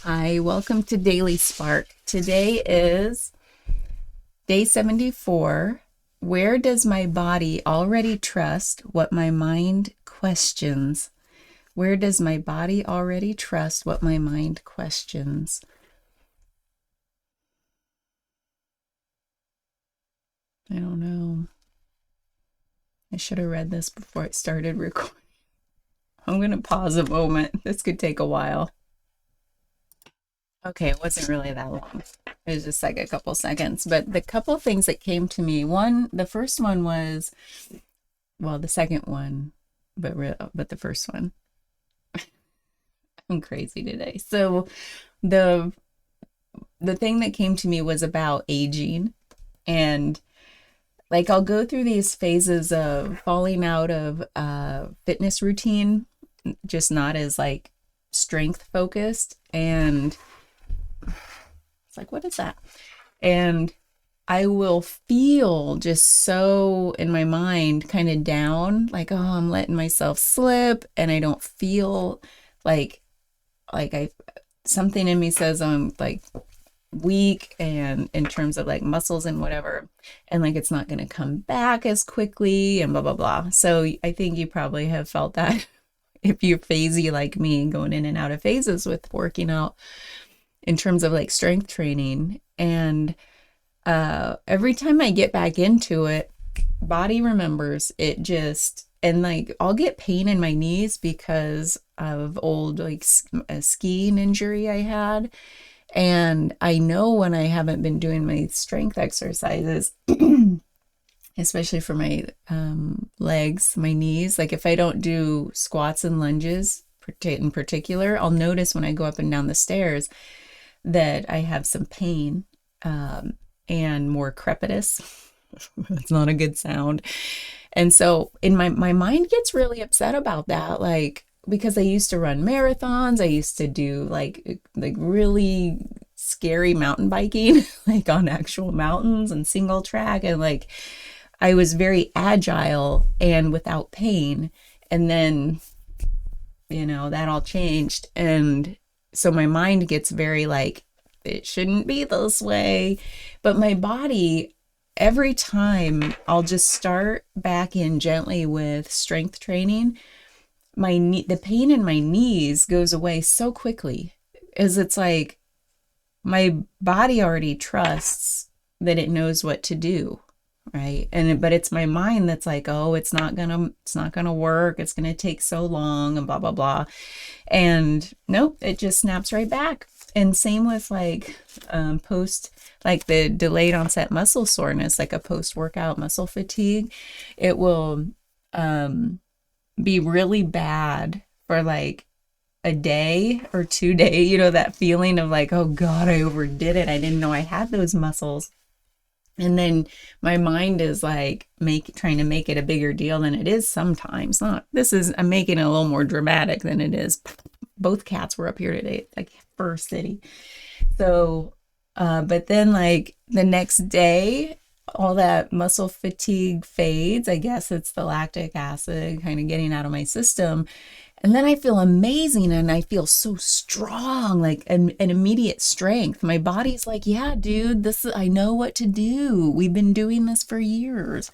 Hi, welcome to Daily Spark. Today is day 74. Where does my body already trust what my mind questions? Where does my body already trust what my mind questions? I don't know. I should have read this before I started recording. I'm going to pause a moment. This could take a while. Okay, it wasn't really that long. It was just like a couple seconds. But the couple things that came to me, the first one was, well, the second one, but the first one. I'm crazy today. So the the thing that came to me was about aging, and like I'll go through these phases of falling out of fitness routine, just not as like strength focused, and it's like, what is that? And I will feel just so in my mind kind of down, like, oh, I'm letting myself slip, and I don't feel like I something in me says I'm like weak and in terms of like muscles and whatever, and like it's not going to come back as quickly and blah blah blah. So I think you probably have felt that if you're phasey like me, going in and out of phases with working out in terms of like strength training. And every time I get back into it, body remembers it. Just and like I'll get pain in my knees because of old like a skiing injury I had. And I know when I haven't been doing my strength exercises, especially for my legs, my knees, like if I don't do squats and lunges in particular, I'll notice when I go up and down the stairs that I have some pain and more crepitus. That's not a good sound. And so in my mind gets really upset about that, like because I used to run marathons, I used to do like really scary mountain biking, like on actual mountains and single track, and like I was very agile and without pain. And then, that all changed. And so my mind gets very like, it shouldn't be this way. But my body, every time I'll just start back in gently with strength training, the pain in my knees goes away so quickly, as it's like my body already trusts that it knows what to do, right? But it's my mind that's like, oh, it's not gonna work, it's gonna take so long and blah blah blah. And nope, it just snaps right back. And same with like post, like the delayed onset muscle soreness, like a post workout muscle fatigue. It will be really bad for like a day or 2 day, that feeling of like, oh God, I overdid it. I didn't know I had those muscles. And then my mind is like trying to make it a bigger deal than it is sometimes. Not I'm making it a little more dramatic than it is. Both cats were up here today, like Fur City. So, but then like the next day, all that muscle fatigue fades. I guess it's the lactic acid kind of getting out of my system. And then I feel amazing and I feel so strong, like an immediate strength. My body's like, yeah, dude, I know what to do. We've been doing this for years.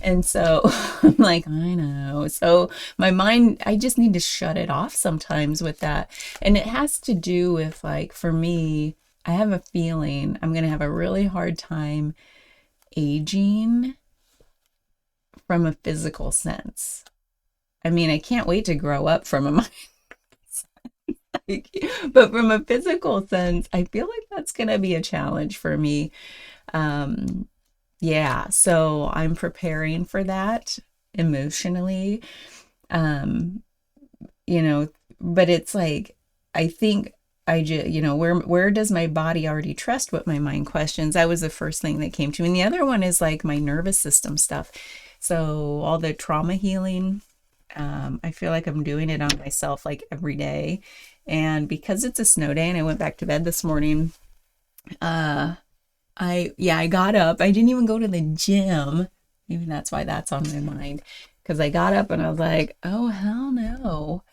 And so I'm like, I know. So my mind, I just need to shut it off sometimes with that. And it has to do with like, for me, I have a feeling I'm going to have a really hard time aging from a physical sense. I mean, I can't wait to grow up from a mind, but from a physical sense, I feel like that's going to be a challenge for me. Um, yeah, so I'm preparing for that emotionally. Um, you know, but it's like I think I just, where does my body already trust what my mind questions? That was the first thing that came to me. And the other one is like my nervous system stuff. So all the trauma healing, I feel like I'm doing it on myself like every day. And because it's a snow day and I went back to bed this morning, uh, I got up. I didn't even go to the gym. Maybe that's why that's on my mind. Because I got up and I was like, oh, hell no.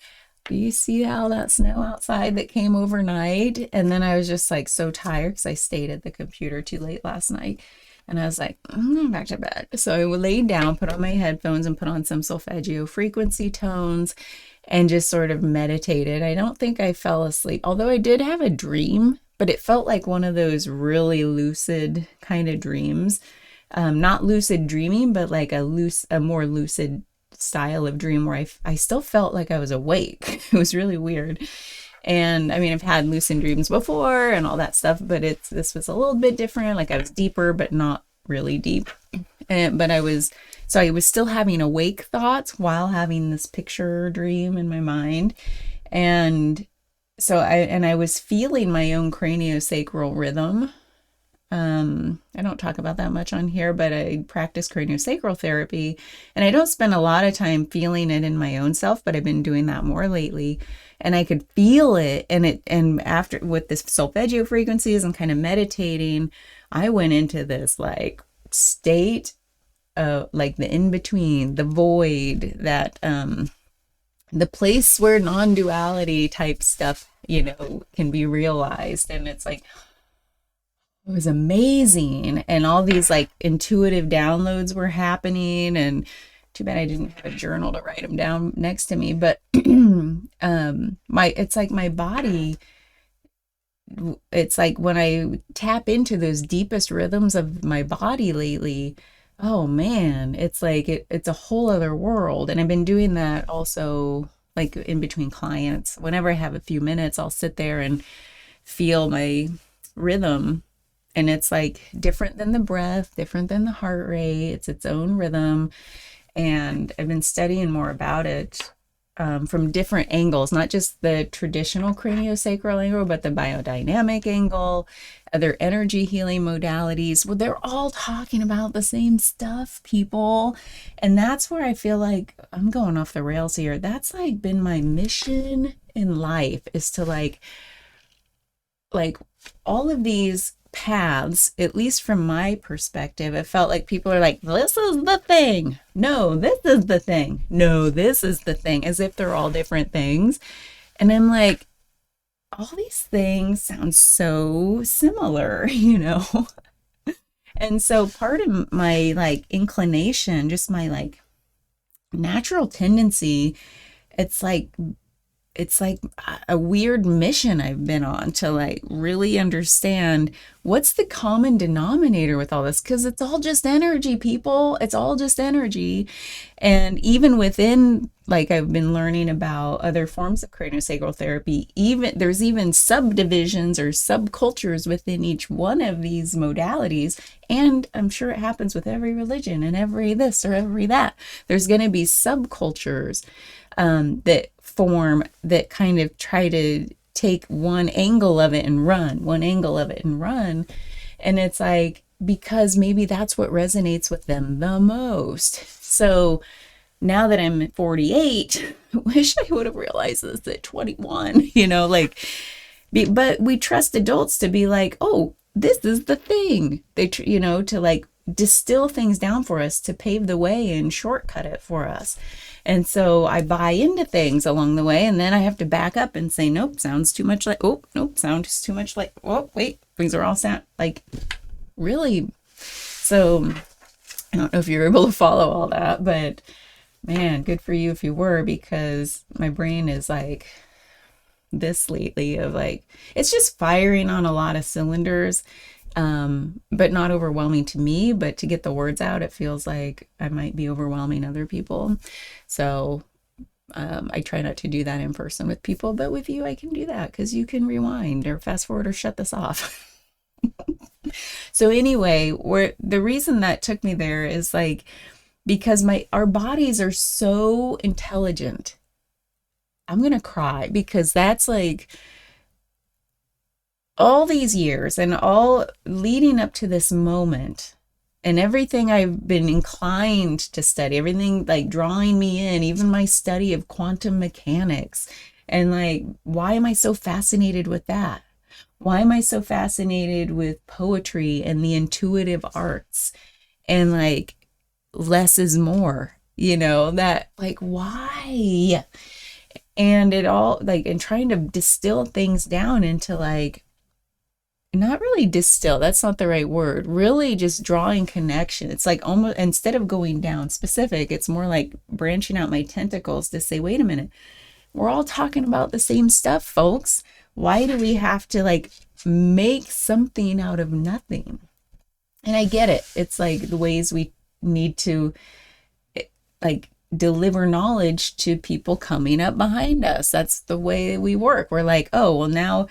Do you see all that snow outside that came overnight? And then I was just like so tired because I stayed at the computer too late last night. And I was like, I'm going back to bed. So I laid down, put on my headphones, and put on some solfeggio frequency tones and just sort of meditated. I don't think I fell asleep, although I did have a dream, but it felt like one of those really lucid kind of dreams. Not lucid dreaming, but like a more lucid style of dream where I still felt like I was awake. It was really weird. And I mean, I've had lucid dreams before and all that stuff, but this was a little bit different. Like I was deeper, but not really deep. But I was still having awake thoughts while having this picture dream in my mind. And I was feeling my own craniosacral rhythm. I don't talk about that much on here, but I practice craniosacral therapy, and I don't spend a lot of time feeling it in my own self, but I've been doing that more lately. And I could feel it, and after with this solfeggio frequencies and kind of meditating, I went into this like state of like the in between, the void, that the place where non-duality type stuff, can be realized. And it's like, it was amazing. And all these like intuitive downloads were happening. And too bad I didn't have a journal to write them down next to me. But it's like my body, it's like when I tap into those deepest rhythms of my body lately, oh man, it's like it's a whole other world. And I've been doing that also like in between clients. Whenever I have a few minutes, I'll sit there and feel my rhythm. And it's like different than the breath, different than the heart rate. It's its own rhythm. And I've been studying more about it from different angles, not just the traditional craniosacral angle, but the biodynamic angle, other energy healing modalities. Well, they're all talking about the same stuff, people. And that's where I feel like I'm going off the rails here. That's like been my mission in life, is to like all of these paths, at least from my perspective, it felt like people are like, this is the thing. No, this is the thing. No, this is the thing, as if they're all different things. And I'm like, all these things sound so similar, And so part of my like inclination, just my like natural tendency, it's like a weird mission I've been on to like really understand what's the common denominator with all this, because it's all just energy, people. It's all just energy. And even within, like, I've been learning about other forms of craniosacral therapy, there's even subdivisions or subcultures within each one of these modalities. And I'm sure it happens with every religion and every this or every that. There's going to be subcultures that form, that kind of try to take one angle of it and run, And it's like, because maybe that's what resonates with them the most. So now that I'm 48, I wish I would have realized this at 21, but we trust adults to be like, oh, this is the thing. To like distill things down for us, to pave the way and shortcut it for us. And so I buy into things along the way, and then I have to back up and say, nope, sounds too much like, oh, nope, sounds too much like, oh, wait, things are all sound like, really. So I don't know if you're able to follow all that, but man, good for you if you were, because my brain is like this lately of like, it's just firing on a lot of cylinders. But not overwhelming to me, but to get the words out, it feels like I might be overwhelming other people. So I try not to do that in person with people, but with you, I can do that because you can rewind or fast forward or shut this off. So anyway, the reason that took me there is like, because our bodies are so intelligent. I'm going to cry, because that's like, all these years and all leading up to this moment, and everything I've been inclined to study, everything like drawing me in, even my study of quantum mechanics. And like, why am I so fascinated with that? Why am I so fascinated with poetry and the intuitive arts? And like, less is more, that like, why? And it all like, and trying to distill things down into like, not really distill, that's not the right word, really just drawing connection. It's like almost, instead of going down specific, it's more like branching out my tentacles to say, wait a minute, we're all talking about the same stuff, folks. Why do we have to like make something out of nothing? And I get it. It's like the ways we need to like deliver knowledge to people coming up behind us. That's the way we work. We're like, oh, well, now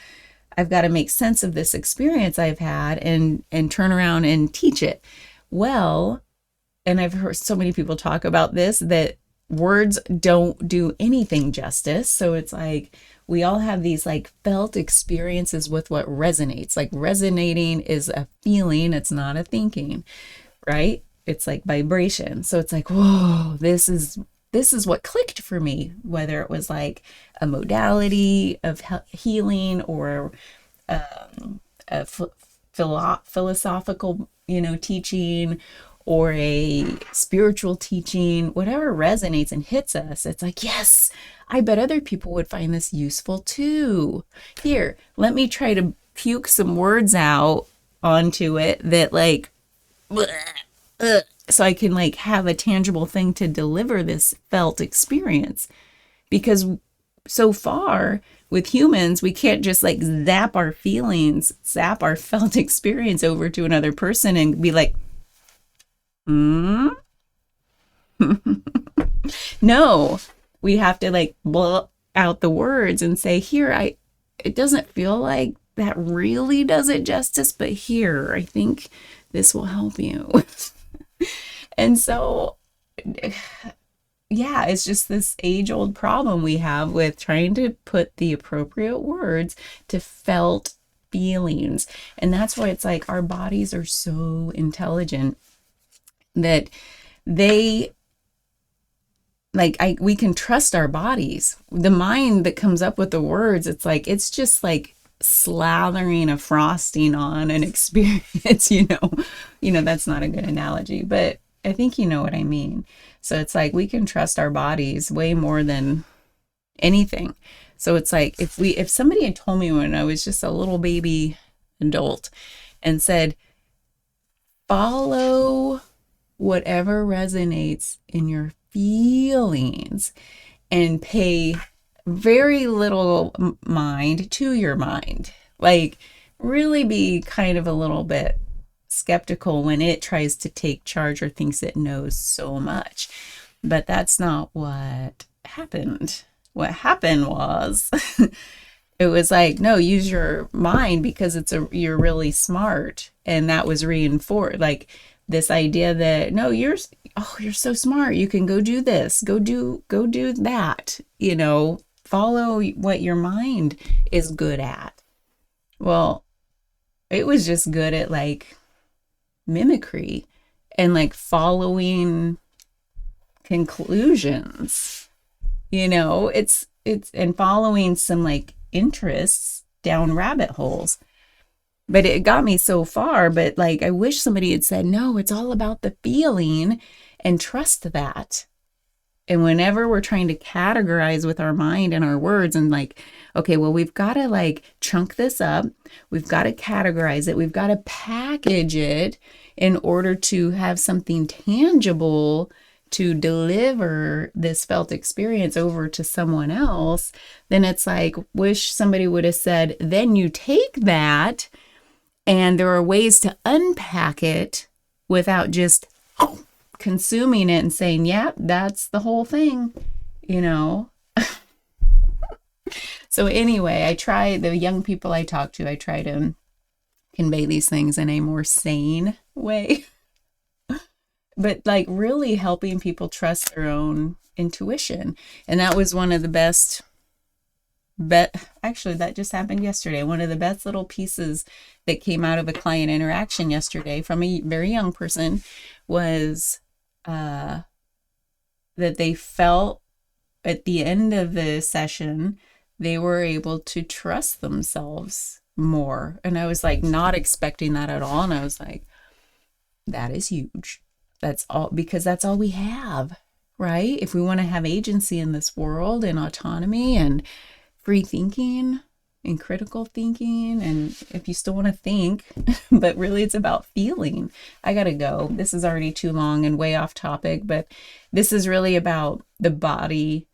I've got to make sense of this experience I've had and turn around and teach it. Well, and I've heard so many people talk about this, that words don't do anything justice. So it's like we all have these like felt experiences with what resonates. Like resonating is a feeling, it's not a thinking, right? It's like vibration. So it's like, whoa, this is what clicked for me, whether it was like a modality of healing or a philosophical, teaching, or a spiritual teaching, whatever resonates and hits us. It's like, yes, I bet other people would find this useful too. Here, let me try to puke some words out onto it that like, so I can like have a tangible thing to deliver this felt experience. Because so far with humans, we can't just like zap our feelings, zap our felt experience over to another person and be like, no, we have to like blow out the words and say, here, it doesn't feel like that really does it justice, but here, I think this will help you. And so, yeah, it's just this age-old problem we have with trying to put the appropriate words to felt feelings. And that's why it's like our bodies are so intelligent that they we can trust our bodies. The mind that comes up with the words, it's just like slathering a frosting on an experience, that's not a good analogy, but I think you know what I mean. So it's like we can trust our bodies way more than anything. So it's like if somebody had told me when I was just a little baby adult and said, follow whatever resonates in your feelings and pay very little mind to your mind, like really be kind of a little bit skeptical when it tries to take charge or thinks it knows so much. But that's not what happened. What happened was it was like, no, use your mind because you're really smart. And that was reinforced, like this idea that no, you're so smart, you can go do this, go do that, follow what your mind is good at. Well, it was just good at like mimicry and like following conclusions, it's and following some like interests down rabbit holes. But it got me so far, but like I wish somebody had said, no, it's all about the feeling and trust that. And whenever we're trying to categorize with our mind and our words and like, okay, well, we've got to like chunk this up. We've got to categorize it. We've got to package it in order to have something tangible to deliver this felt experience over to someone else. Then it's like, wish somebody would have said, then you take that and there are ways to unpack it without just consuming it and saying, yeah, that's the whole thing, So anyway, the young people I talk to, I try to convey these things in a more sane way. But like really helping people trust their own intuition. And that was one of the best actually, that just happened yesterday. One of the best little pieces that came out of a client interaction yesterday from a very young person was that they felt at the end of the session, they were able to trust themselves more. And I was like not expecting that at all. And I was like, that is huge. That's all, because that's all we have. right? If we want to have agency in this world and autonomy and free thinking and critical thinking, and if you still want to think, but really it's about feeling. I gotta go. This is already too long and way off topic, but this is really about the body.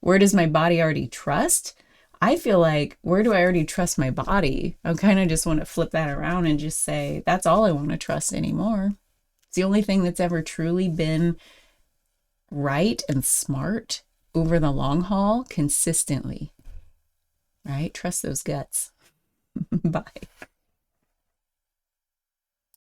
Where does my body already trust? I feel like, where do I already trust my body? I kind of just want to flip that around and just say, that's all I want to trust anymore. It's the only thing that's ever truly been right and smart over the long haul consistently, right? Trust those guts. Bye.